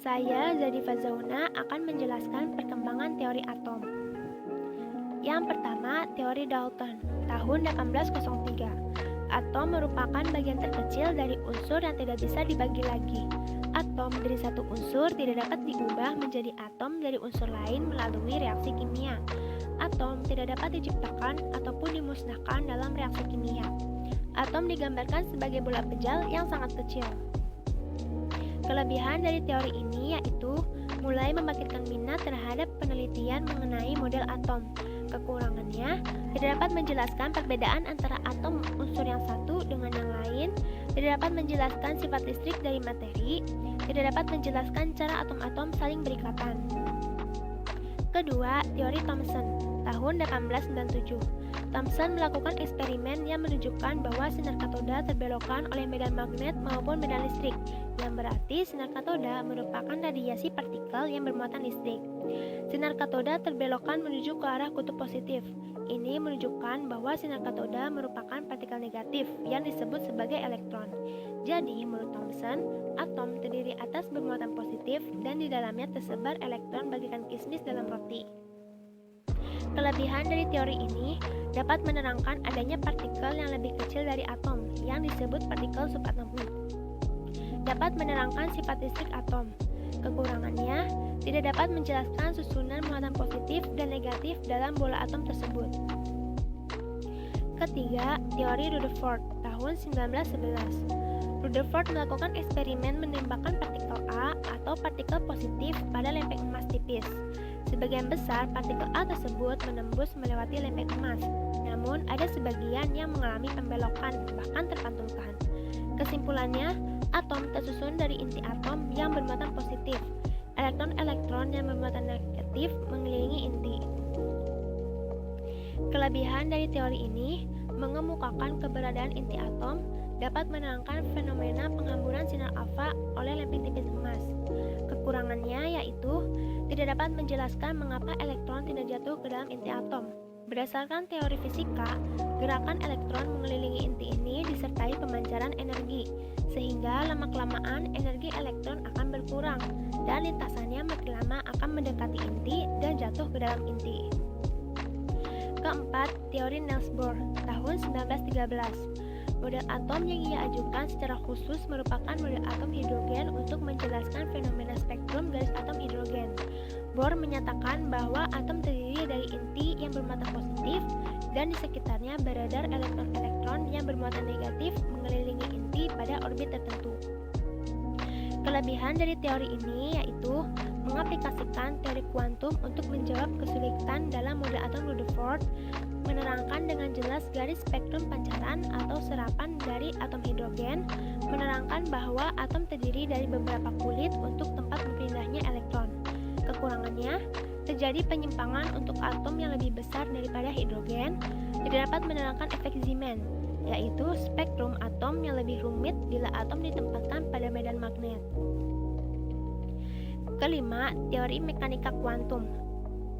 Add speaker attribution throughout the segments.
Speaker 1: Saya, Zadi Fazauna, akan menjelaskan perkembangan teori atom. Yang pertama, teori Dalton, tahun 1803. Atom merupakan bagian terkecil dari unsur yang tidak bisa dibagi lagi. Atom dari satu unsur tidak dapat diubah menjadi atom dari unsur lain melalui reaksi kimia. Atom tidak dapat diciptakan ataupun dimusnahkan dalam reaksi kimia. Atom digambarkan sebagai bola pejal yang sangat kecil. Kelebihan dari teori ini yaitu mulai membangkitkan minat terhadap penelitian mengenai model atom. Kekurangannya, tidak dapat menjelaskan perbedaan antara atom unsur yang satu dengan yang lain, tidak dapat menjelaskan sifat listrik dari materi, tidak dapat menjelaskan cara atom-atom saling berikatan. Kedua, teori Thomson, tahun 1897. Thomson melakukan eksperimen yang menunjukkan bahwa sinar katoda terbelokkan oleh medan magnet maupun medan listrik, yang berarti sinar katoda merupakan radiasi partikel yang bermuatan listrik. Sinar katoda terbelokkan menuju ke arah kutub positif. Ini menunjukkan bahwa sinar katoda merupakan partikel negatif yang disebut sebagai elektron. Jadi, menurut Thomson, atom terdiri atas bermuatan positif dan di dalamnya tersebar elektron bagaikan kismis dalam roti. Kelebihan dari teori ini dapat menerangkan adanya partikel yang lebih kecil dari atom yang disebut partikel subatomik. Dapat menerangkan sifat listrik atom. Kekurangannya tidak dapat menjelaskan susunan muatan positif dan negatif dalam bola atom tersebut. Ketiga, teori Rutherford tahun 1911. Rutherford melakukan eksperimen menembakkan partikel A atau partikel positif pada lempeng emas tipis. Sebagian besar partikel A tersebut menembus melewati lempeng emas, namun ada sebagian yang mengalami pembelokan, bahkan terpantulkan. Kesimpulannya, atom tersusun dari inti atom yang bermuatan positif. Elektron-elektron yang bermuatan negatif mengelilingi inti. Kelebihan dari teori ini mengemukakan keberadaan inti atom dapat menerangkan fenomena penghamburan sinar alfa oleh lempeng tipis emas. Kekurangannya yaitu tidak dapat menjelaskan mengapa elektron tidak jatuh ke dalam inti atom. Berdasarkan teori fisika, gerakan elektron mengelilingi inti ini disertai pemancaran energi, sehingga lama-kelamaan energi elektron akan berkurang dan lintasannya makin lama akan mendekati inti dan jatuh ke dalam inti. Keempat, teori Niels Bohr tahun 1913. Model atom yang ia ajukan secara khusus merupakan model atom hidrogen untuk menjelaskan fenomena spektrum garis atom hidrogen. Bohr menyatakan bahwa atom terdiri dari inti yang bermuatan positif dan di sekitarnya beredar elektron-elektron yang bermuatan negatif mengelilingi inti pada orbit tertentu. Kelebihan dari teori ini yaitu mengaplikasikan teori kuantum untuk menjawab kesulitan dalam model atom Rutherford, menerangkan dengan jelas garis spektrum pancaran atau serapan dari atom hidrogen, menerangkan bahwa atom terdiri dari beberapa kulit untuk tempat berpindahnya elektron. Kekurangannya, terjadi penyimpangan untuk atom yang lebih besar daripada hidrogen, tidak dapat menerangkan efek Zeeman, yaitu spektrum atom yang lebih rumit bila atom ditempatkan pada medan magnet. Kelima, teori mekanika kuantum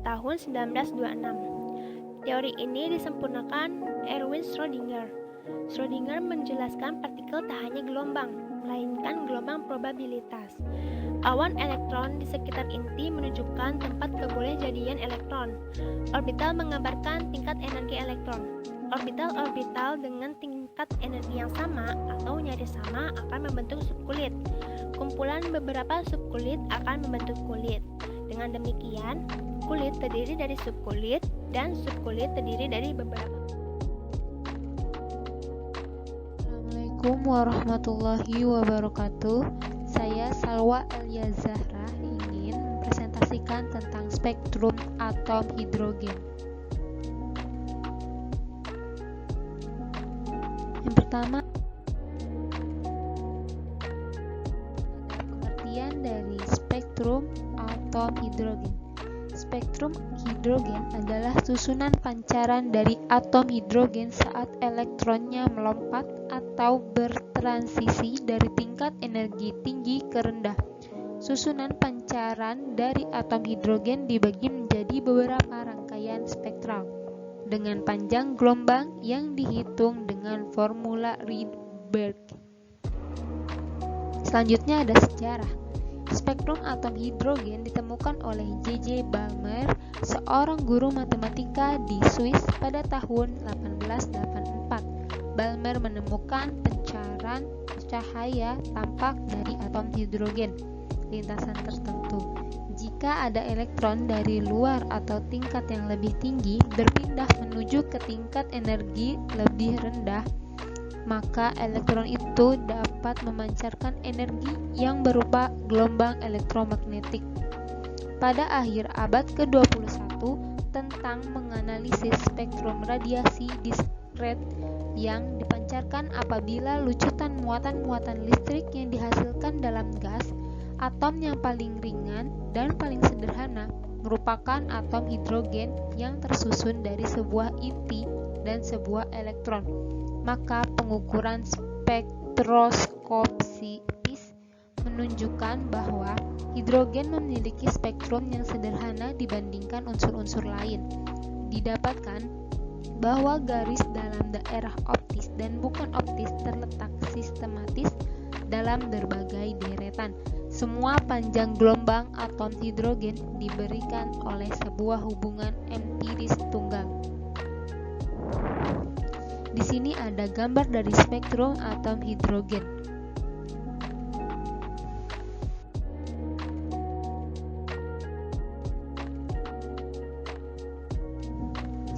Speaker 1: tahun 1926. Teori ini disempurnakan Erwin Schrödinger. Schrödinger menjelaskan partikel tak hanya gelombang, melainkan gelombang probabilitas. Awan elektron di sekitar inti menunjukkan tempat kebolehjadian elektron. Orbital menggambarkan tingkat energi elektron. Orbital-orbital dengan tingkat energi yang sama atau nyaris sama akan membentuk subkulit. Kumpulan beberapa subkulit akan membentuk kulit. Dengan demikian, kulit terdiri dari subkulit dan subkulit terdiri dari beberapa.
Speaker 2: Assalamualaikum warahmatullahi wabarakatuh. Saya Salwa Elia Zahra ingin mempresentasikan tentang spektrum atom hidrogen. Yang pertama, pengertian dari spektrum atom hidrogen. Spektrum hidrogen adalah susunan pancaran dari atom hidrogen saat elektronnya melompat atau bertransisi dari tingkat energi tinggi ke rendah. Susunan pancaran dari atom hidrogen dibagi menjadi beberapa rangkaian spektral dengan panjang gelombang yang dihitung dengan formula Rydberg. Selanjutnya ada sejarah. Spektrum atom hidrogen ditemukan oleh J.J. Balmer, seorang guru matematika di Swiss pada tahun 1884. Balmer menemukan pancaran cahaya tampak dari atom hidrogen lintasan tertentu. Jika ada elektron dari luar atau tingkat yang lebih tinggi berpindah menuju ke tingkat energi lebih rendah, maka elektron itu dapat memancarkan energi yang berupa gelombang elektromagnetik. Pada akhir abad ke-21, tentang menganalisis spektrum radiasi diskret yang dipancarkan apabila lucutan muatan-muatan listrik yang dihasilkan dalam gas, atom yang paling ringan dan paling sederhana merupakan atom hidrogen yang tersusun dari sebuah inti dan sebuah elektron. Maka pengukuran spektroskopis menunjukkan bahwa hidrogen memiliki spektrum yang sederhana dibandingkan unsur-unsur lain. Didapatkan bahwa garis dalam daerah optis dan bukan optis terletak sistematis dalam berbagai deretan. Semua panjang gelombang atom hidrogen diberikan oleh sebuah hubungan empiris tunggal. Di sini ada gambar dari spektrum atom hidrogen.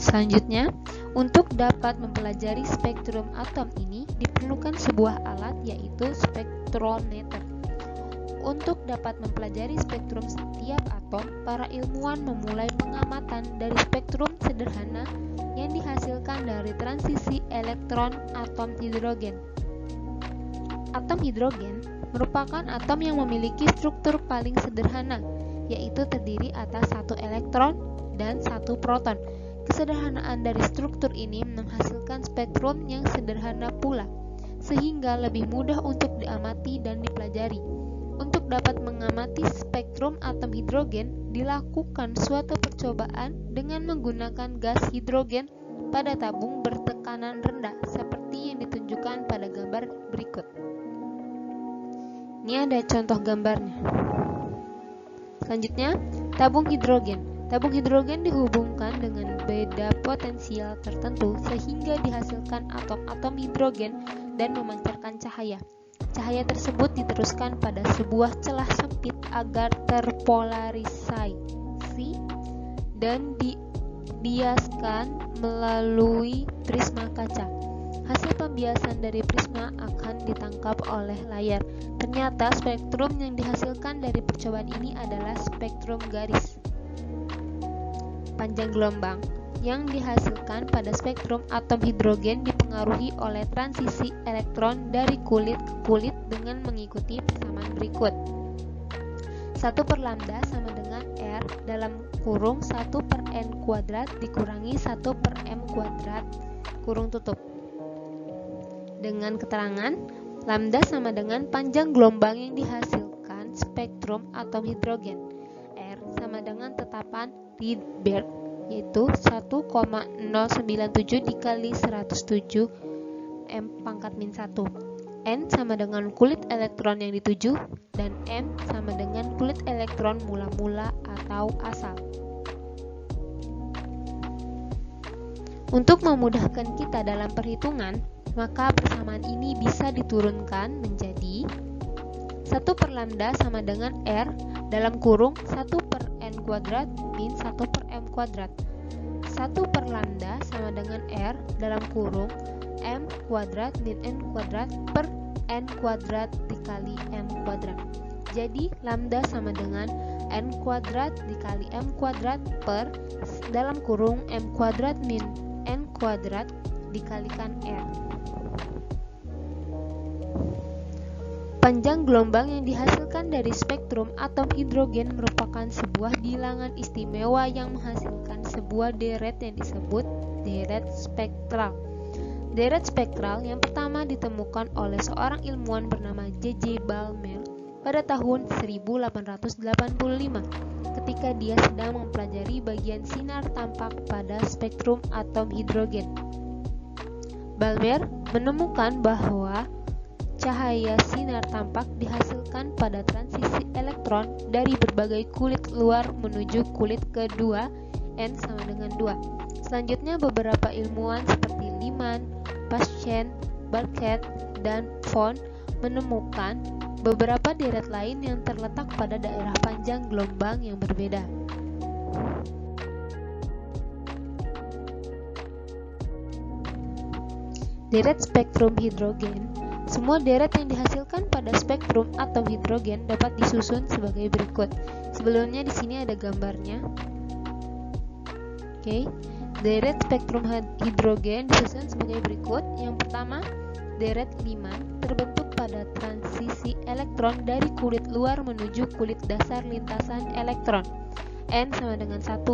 Speaker 2: Selanjutnya, untuk dapat mempelajari spektrum atom ini diperlukan sebuah alat yaitu spektrometer. Untuk dapat mempelajari spektrum setiap atom, para ilmuwan memulai pengamatan dari spektrum sederhana yang dihasilkan dari transisi elektron atom hidrogen. Atom hidrogen merupakan atom yang memiliki struktur paling sederhana, yaitu terdiri atas satu elektron dan satu proton. Kesederhanaan dari struktur ini menghasilkan spektrum yang sederhana pula, sehingga lebih mudah untuk diamati dan dipelajari. Untuk dapat mengamati spektrum atom hidrogen, dilakukan suatu percobaan dengan menggunakan gas hidrogen pada tabung bertekanan rendah seperti yang ditunjukkan pada gambar berikut. Ini ada contoh gambarnya. Selanjutnya, tabung hidrogen. Tabung hidrogen dihubungkan dengan beda potensial tertentu sehingga dihasilkan atom-atom hidrogen dan memancarkan cahaya. Cahaya tersebut diteruskan pada sebuah celah sempit agar terpolarisasi dan dibiaskan melalui prisma kaca. Hasil pembiasan dari prisma akan ditangkap oleh layar. Ternyata spektrum yang dihasilkan dari percobaan ini adalah spektrum garis. Panjang gelombang yang dihasilkan pada spektrum atom hidrogen dipengaruhi oleh transisi elektron dari kulit ke kulit dengan mengikuti persamaan berikut. 1/lambda sama dengan R dalam kurung 1/n² dikurangi 1/m² kurung tutup. Dengan keterangan, lambda sama dengan panjang gelombang yang dihasilkan spektrum atom hidrogen. R sama dengan tetapan Rydberg, yaitu 1,097 dikali 107 m⁻⁻⁻⁰. N sama dengan kulit elektron yang dituju, dan M sama dengan kulit elektron mula-mula atau asal. Untuk memudahkan kita dalam perhitungan, maka persamaan ini bisa diturunkan menjadi 1/lambda sama dengan R dalam kurung 1/n² min 1/m². 1/lambda sama dengan R dalam kurung m² min n² dikali m². Jadi lambda sama dengan n² dikali m² per dalam kurung m² min n² dikalikan R. Panjang gelombang yang dihasilkan dari spektrum atom hidrogen merupakan sebuah bilangan istimewa yang menghasilkan sebuah deret yang disebut deret spektral. Deret spektral yang pertama ditemukan oleh seorang ilmuwan bernama J.J. Balmer pada tahun 1885 ketika dia sedang mempelajari bagian sinar tampak pada spektrum atom hidrogen. Balmer menemukan bahwa cahaya sinar tampak dihasilkan pada transisi elektron dari berbagai kulit luar menuju kulit kedua, N sama dengan 2. Selanjutnya beberapa ilmuwan seperti Lyman, Paschen, Barkett, dan Von menemukan beberapa deret lain yang terletak pada daerah panjang gelombang yang berbeda. Deret spektrum hidrogen. Semua deret yang dihasilkan pada spektrum atom hidrogen dapat disusun sebagai berikut. Sebelumnya di sini ada gambarnya. Oke. Deret spektrum hidrogen disusun sebagai berikut. Yang pertama, deret Lyman terbentuk pada transisi elektron dari kulit luar menuju kulit dasar lintasan elektron. N sama dengan 1,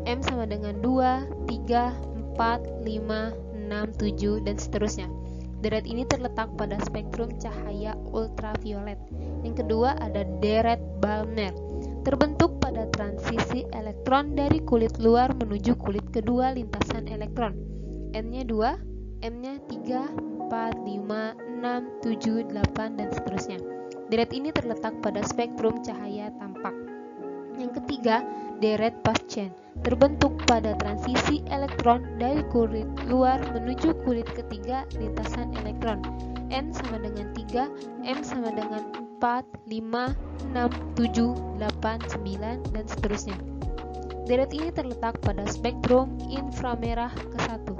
Speaker 2: M sama dengan 2, 3, 4, 5, 6, 7, dan seterusnya. Deret ini terletak pada spektrum cahaya ultraviolet. Yang kedua ada deret Balmer, terbentuk pada transisi elektron dari kulit luar menuju kulit kedua lintasan elektron. N-nya 2, M-nya 3, 4, 5, 6, 7, 8, dan seterusnya. Deret ini terletak pada spektrum cahaya tampak. Yang ketiga, deret Paschen, terbentuk pada transisi elektron dari kulit luar menuju kulit ketiga lintasan elektron. N sama dengan 3, M sama dengan 4, 5, 6, 7, 8, 9, dan seterusnya. Deret ini terletak pada spektrum inframerah ke-1.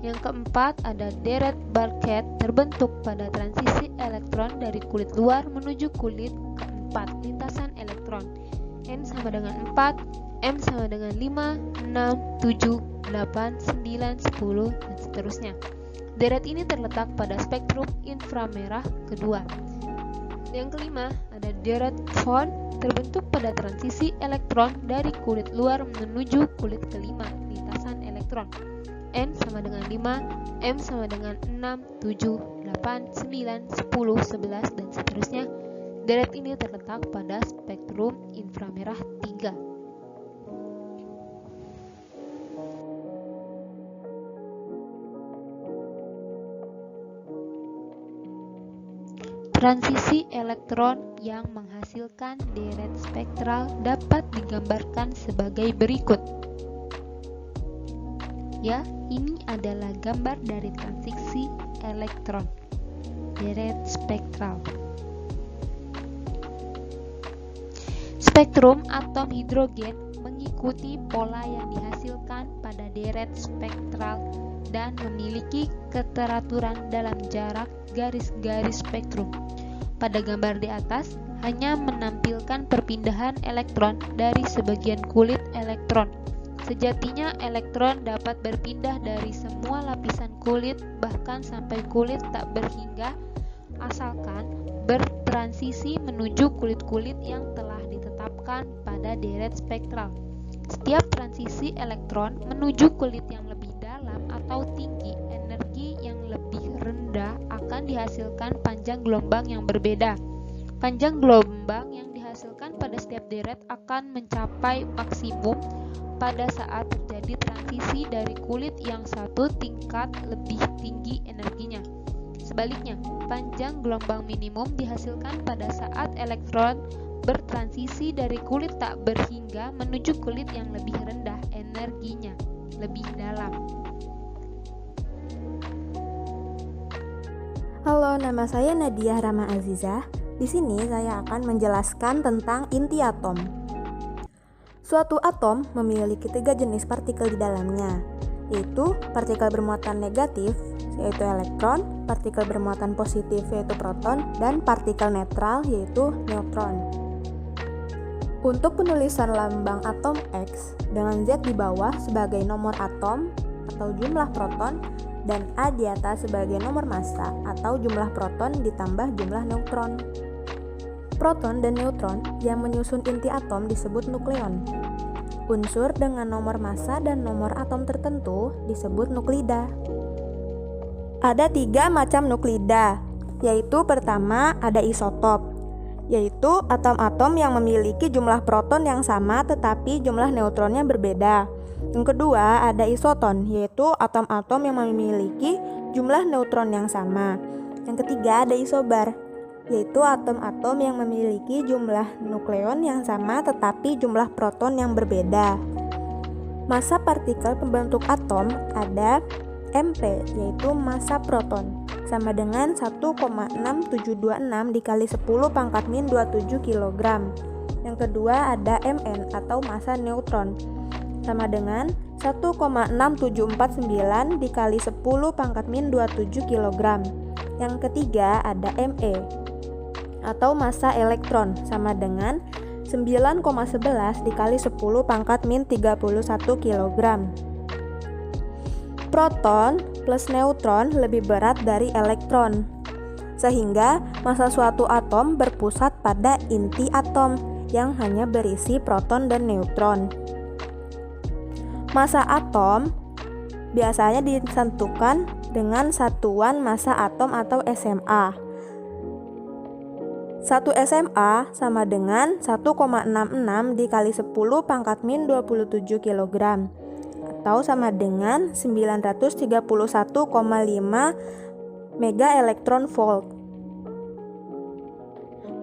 Speaker 2: Yang keempat ada deret Barkett, terbentuk pada transisi elektron dari kulit luar menuju kulit keempat lintasan elektron. N sama dengan 4, M sama dengan 5, 6, 7, 8, 9, 10, dan seterusnya. Deret ini terletak pada spektrum inframerah kedua. Yang kelima ada deret Von, terbentuk pada transisi elektron dari kulit luar menuju kulit kelima lintasan elektron. N sama dengan 5, M sama dengan 6, 7, 8, 9, 10, 11, dan seterusnya. Deret ini terletak pada spektrum inframerah 3. Transisi elektron yang menghasilkan deret spektral dapat digambarkan sebagai berikut. Ya, ini adalah gambar dari transisi elektron deret spektral. Spektrum atom hidrogen mengikuti pola yang dihasilkan pada deret spektral dan memiliki keteraturan dalam jarak garis-garis spektrum. Pada gambar di atas hanya menampilkan perpindahan elektron dari sebagian kulit elektron. Sejatinya elektron dapat berpindah dari semua lapisan kulit bahkan sampai kulit tak berhingga asalkan bertransisi menuju kulit-kulit yang telah ditetapkan pada deret spektral. Setiap transisi elektron menuju kulit yang lebih dalam atau tinggi, energi yang lebih rendah akan dihasilkan panjang gelombang yang berbeda. Panjang gelombang yang dihasilkan pada setiap deret akan mencapai maksimum pada saat terjadi transisi dari kulit yang satu tingkat lebih tinggi energinya. Sebaliknya, panjang gelombang minimum dihasilkan pada saat elektron bertransisi dari kulit tak berhingga menuju kulit yang lebih rendah energinya, lebih dalam.
Speaker 3: Halo, nama saya Nadia Rama Azizah. Di sini saya akan menjelaskan tentang inti atom. Suatu atom memiliki 3 jenis partikel di dalamnya, yaitu partikel bermuatan negatif, yaitu elektron, partikel bermuatan positif, yaitu proton, dan partikel netral, yaitu neutron. Untuk penulisan lambang atom X dengan Z di bawah sebagai nomor atom atau jumlah proton, dan A di atas sebagai nomor massa atau jumlah proton ditambah jumlah neutron. Proton dan neutron yang menyusun inti atom disebut nukleon. Unsur dengan nomor massa dan nomor atom tertentu disebut nuklida. Ada 3 macam nuklida, yaitu pertama ada isotop, yaitu atom-atom yang memiliki jumlah proton yang sama tetapi jumlah neutronnya berbeda. Yang kedua ada isoton, yaitu atom-atom yang memiliki jumlah neutron yang sama. Yang ketiga ada isobar, yaitu atom-atom yang memiliki jumlah nukleon yang sama tetapi jumlah proton yang berbeda. Massa partikel pembentuk atom ada MP, yaitu massa proton, sama dengan 1,6726 dikali 10 pangkat min 27 kg. Yang kedua ada Mn atau massa neutron, sama dengan 1,6749 dikali 10 pangkat min 27 kg. Yang ketiga ada Me atau massa elektron, sama dengan 9,11 dikali 10 pangkat min 31 kg. Proton plus neutron lebih berat dari elektron, sehingga massa suatu atom berpusat pada inti atom yang hanya berisi proton dan neutron. Massa atom biasanya ditentukan dengan satuan massa atom atau SMA. 1 SMA sama dengan 1,66 dikali 10 pangkat min 27 kg, atau sama dengan 931,5 mega elektron volt.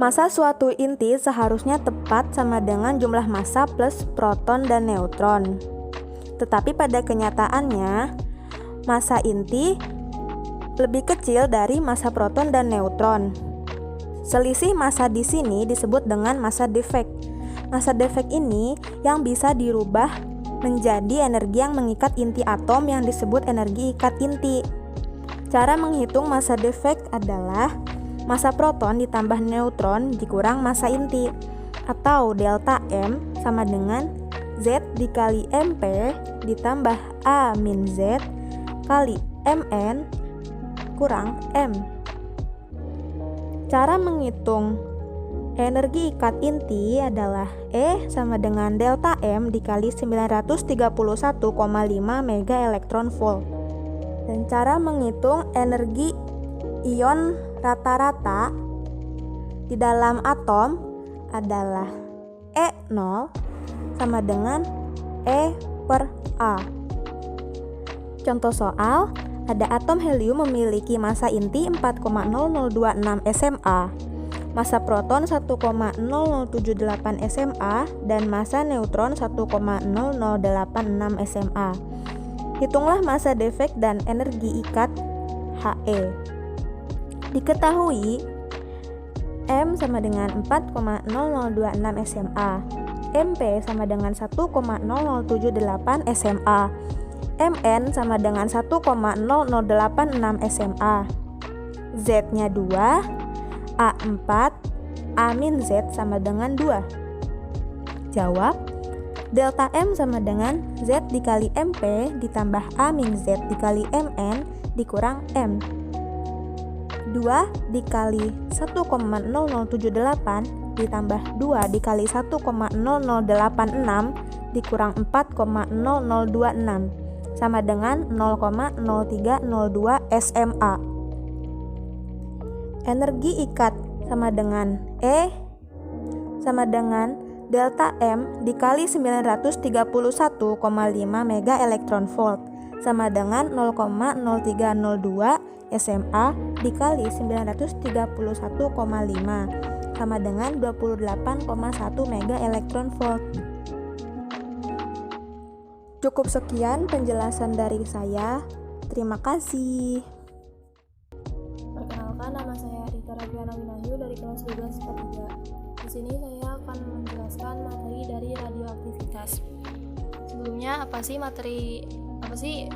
Speaker 3: Massa suatu inti seharusnya tepat sama dengan jumlah massa plus proton dan neutron. Tetapi pada kenyataannya, massa inti lebih kecil dari massa proton dan neutron. Selisih massa di sini disebut dengan massa defect. Massa defect ini yang bisa dirubah menjadi energi yang mengikat inti atom yang disebut energi ikat inti. Cara menghitung massa defect adalah massa proton ditambah neutron dikurang massa inti, atau delta M sama dengan Z dikali MP ditambah A min Z kali Mn kurang M. Cara menghitung energi ikat inti adalah E sama dengan delta M dikali 931,5 mega elektron volt. Dan cara menghitung energi ion rata-rata di dalam atom adalah E0 sama dengan E per A. Contoh soal, ada atom helium memiliki massa inti 4,0026 SMA, massa proton 1,0078 SMA, dan massa neutron 1,0086 SMA. Hitunglah massa defect dan energi ikat He. Diketahui M sama dengan 4,0026 SMA, MP sama dengan 1,0078 SMA, Mn sama dengan 1,0086 SMA, Z-nya 2, A4, A min Z sama dengan 2. Jawab, delta M sama dengan Z dikali MP ditambah A min Z dikali Mn dikurang M. 2 dikali 1,0078 ditambah 2 dikali 1,0086 dikurang 4,0026 sama dengan 0,0302 SMA. Energi ikat sama dengan E sama dengan delta M dikali 931,5 mega elektron volt sama dengan 0,0302 SMA dikali 931,5 sama dengan 28,1 mega elektron volt. Cukup sekian penjelasan dari saya. Terima kasih.
Speaker 4: Perkenalkan, nama saya Rita Rabiana Winahyu dari kelas 12 IPA 3. Di sini saya akan menjelaskan materi dari radioaktivitas. Sebelumnya, apa sih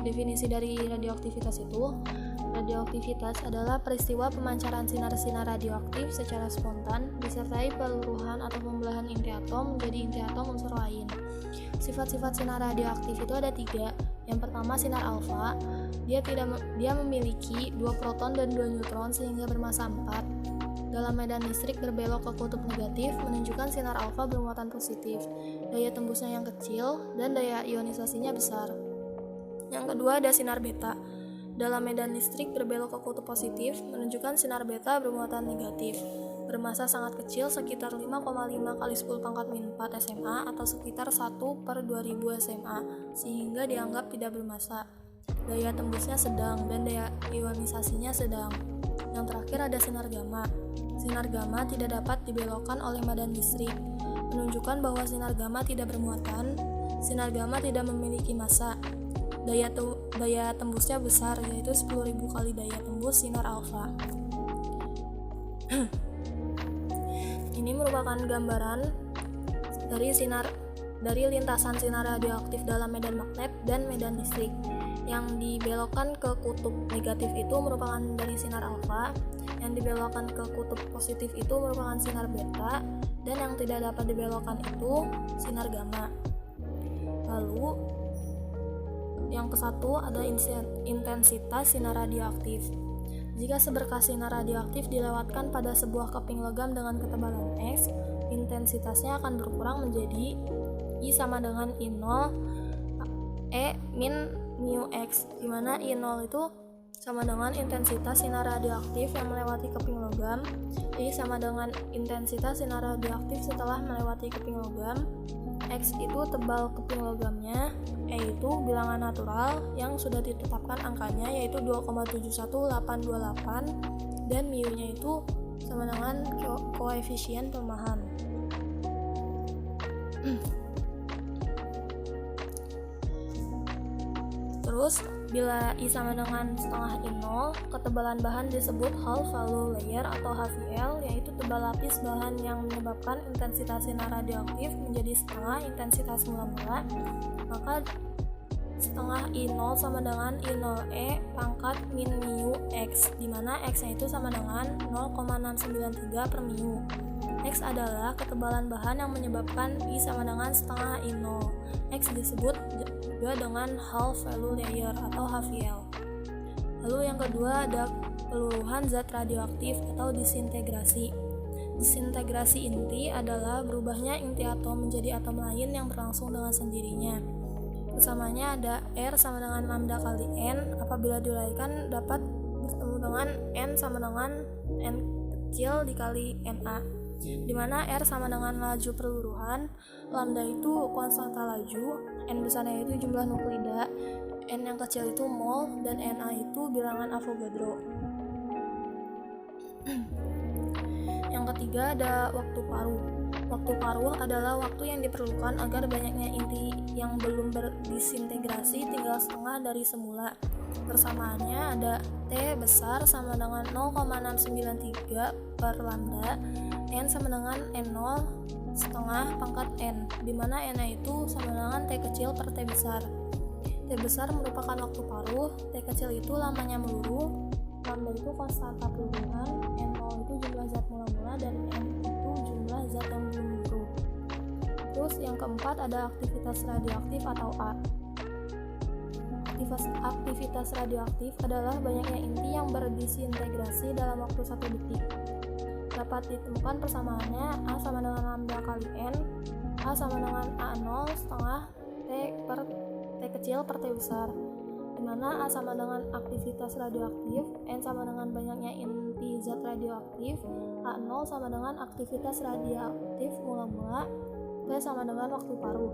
Speaker 4: definisi dari radioaktivitas itu? Radioaktivitas adalah peristiwa pemancaran sinar-sinar radioaktif secara spontan disertai peluruhan atau pembelahan inti atom menjadi inti atom unsur lain. Sifat-sifat sinar radioaktif itu ada 3. Yang pertama, sinar alfa. Dia memiliki 2 proton dan 2 neutron sehingga bermassa 4. Dalam medan listrik berbelok ke kutub negatif menunjukkan sinar alfa bermuatan positif. Daya tembusnya yang kecil dan daya ionisasinya besar. Yang kedua ada sinar beta. Dalam medan listrik berbelok ke kutub positif menunjukkan sinar beta bermuatan negatif. Bermassa sangat kecil sekitar 5,5 kali 10 pangkat min 4 SMA atau sekitar 1/2000 SMA sehingga dianggap tidak bermassa. Daya tembusnya sedang dan daya ionisasinya sedang. Yang terakhir ada sinar gamma. Sinar gamma tidak dapat dibelokkan oleh medan listrik, menunjukkan bahwa sinar gamma tidak bermuatan. Sinar gamma tidak memiliki massa. Daya tembusnya besar, yaitu 10.000 kali daya tembus sinar alfa. Ini merupakan gambaran dari lintasan sinar radioaktif dalam medan magnet dan medan listrik. Yang dibelokkan ke kutub negatif itu merupakan dari sinar alfa, yang dibelokkan ke kutub positif itu merupakan sinar beta, dan yang tidak dapat dibelokkan itu sinar gamma. Lalu yang ke-1 ada intensitas sinar radioaktif. Jika seberkas sinar radioaktif dilewatkan pada sebuah keping logam dengan ketebalan X, intensitasnya akan berkurang menjadi I sama dengan I0 E min mu X, di mana I0 itu sama dengan intensitas sinar radioaktif yang melewati keping logam. I sama dengan intensitas sinar radioaktif setelah melewati keping logam. X itu tebal keping logamnya, E itu bilangan natural yang sudah ditetapkan angkanya yaitu 2,71828, dan mu-nya itu sama dengan koefisien pelemahan. Terus, bila I sama dengan setengah I0, ketebalan bahan disebut Hall Value Layer atau HVL, yaitu tebal lapis bahan yang menyebabkan intensitas sinar radioaktif menjadi setengah intensitas mula-mula. Maka setengah I0 sama dengan I0E pangkat min mu X, di mana X-nya itu sama dengan 0,693 per mu. X adalah ketebalan bahan yang menyebabkan I sama dengan setengah I0. X disebut juga dengan Hall Value Layer atau HVL. Lalu yang kedua ada peluruhan zat radioaktif atau disintegrasi. Disintegrasi inti adalah berubahnya inti atom menjadi atom lain yang berlangsung dengan sendirinya. Bersamanya ada R sama dengan lambda kali N. Apabila diuraikan dapat bertemu dengan N sama dengan N kecil dikali Na, di mana R sama dengan laju peluruhan, lambda itu konstanta laju, N besarnya itu jumlah nuklida, N yang kecil itu mol, dan Na itu bilangan Avogadro. Yang ketiga ada waktu paruh. Waktu paruh adalah waktu yang diperlukan agar banyaknya inti yang belum berdisintegrasi tinggal setengah dari semula. Persamaannya ada T besar sama dengan 0,693 per lambda, N sama dengan N0 setengah pangkat N, di mana N itu sama dengan T kecil per T besar. T besar merupakan waktu paruh, T kecil itu lamanya meluruh, lambda itu konstanta peluruhan, N0 itu jumlah zat mula-mula, dan N itu jumlah zat yang belum meluruh. Terus yang keempat ada aktivitas radioaktif atau A. Aktivitas radioaktif adalah banyaknya inti yang berdisintegrasi dalam waktu 1 detik. Dapat ditemukan persamaannya A sama dengan lambda kali N, A sama dengan A0 setengah T per T kecil per T besar, di mana A sama dengan aktivitas radioaktif, N sama dengan banyaknya inti zat radioaktif, A0 sama dengan aktivitas radioaktif mula-mula, T sama dengan waktu paruh.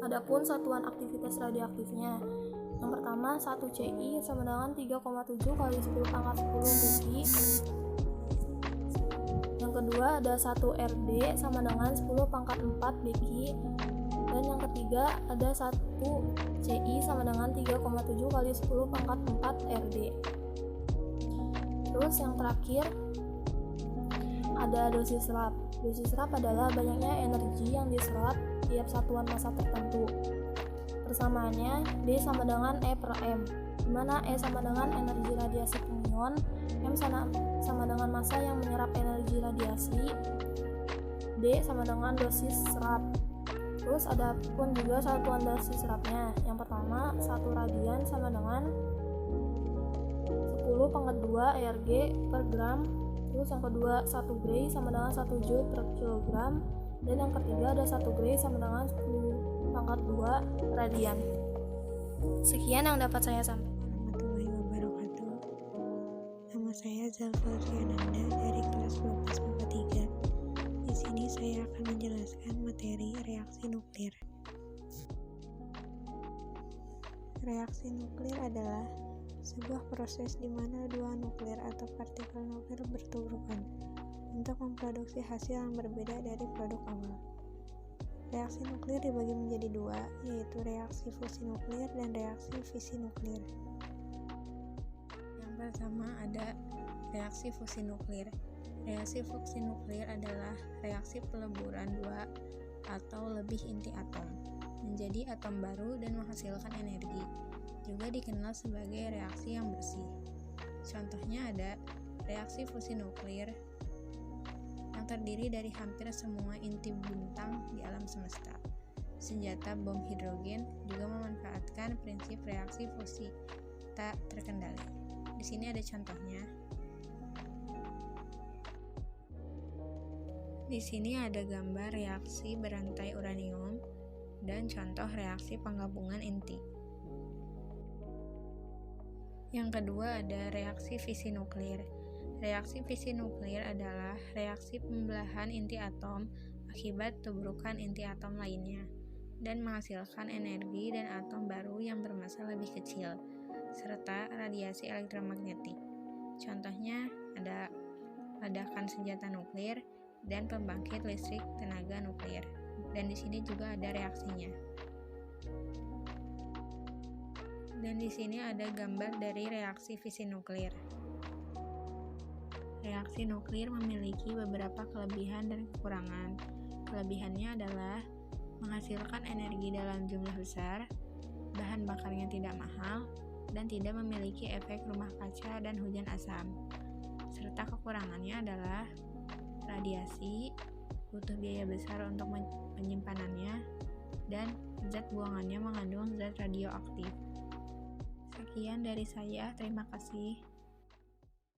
Speaker 4: Adapun satuan aktivitas radioaktifnya, yang pertama 1 CI sama dengan 3,7 kali 10 pangkat 10 Beki. Yang kedua ada 1 RD sama dengan 10 pangkat 4 Beki. Dan yang ketiga ada 1 CI sama dengan 3,7 kali 10 pangkat 4 RD. Terus yang terakhir ada dosis serap. Dosis serap adalah banyaknya energi yang diserap tiap satuan massa tertentu. Persamaannya D sama dengan E per M, di mana E sama dengan energi radiasi fermion, M sama dengan massa yang menyerap energi radiasi, D sama dengan dosis serap. Terus ada pun juga satuan dosis serapnya. Yang pertama 1 radian sama dengan 10 pangkat 2 ERG per gram. Terus yang kedua 1 gray sama dengan 1 joule per kilogram. Dan yang ketiga ada 1 gray sama dengan 10 pangkat 2 radian. Sekian yang dapat saya sampaikan.
Speaker 5: Warahmatullahi wabarakatuh. Nama saya Zalfa Riananda dari kelas 12 MIPA 3. Di sini saya akan menjelaskan materi reaksi nuklir. Reaksi nuklir adalah sebuah proses di mana dua nuklir atau partikel nuklir bertuburkan untuk memproduksi hasil yang berbeda dari produk awal. Reaksi nuklir dibagi menjadi dua, yaitu reaksi fusi nuklir dan reaksi fisi nuklir. Yang pertama ada reaksi fusi nuklir. Reaksi fusi nuklir adalah reaksi peleburan dua atau lebih inti atom menjadi atom baru dan menghasilkan energi. Juga dikenal sebagai reaksi yang bersih. Contohnya ada reaksi fusi nuklir yang terdiri dari hampir semua inti bintang di alam semesta. Senjata bom hidrogen juga memanfaatkan prinsip reaksi fusi tak terkendali. Di sini ada contohnya. Di sini ada gambar reaksi berantai uranium dan contoh reaksi penggabungan inti. Yang kedua ada reaksi fisi nuklir. Reaksi fisi nuklir adalah reaksi pembelahan inti atom akibat tubrukan inti atom lainnya dan menghasilkan energi dan atom baru yang bermassa lebih kecil serta radiasi elektromagnetik. Contohnya ada ledakan senjata nuklir dan pembangkit listrik tenaga nuklir. Dan di sini juga ada reaksinya. Dan di sini ada gambar dari reaksi fisi nuklir. Reaksi nuklir memiliki beberapa kelebihan dan kekurangan. Kelebihannya adalah menghasilkan energi dalam jumlah besar, bahan bakarnya tidak mahal, dan tidak memiliki efek rumah kaca dan hujan asam. Serta kekurangannya adalah radiasi, butuh biaya besar untuk penyimpanannya, dan zat buangannya mengandung zat radioaktif. Sekian dari saya, terima kasih.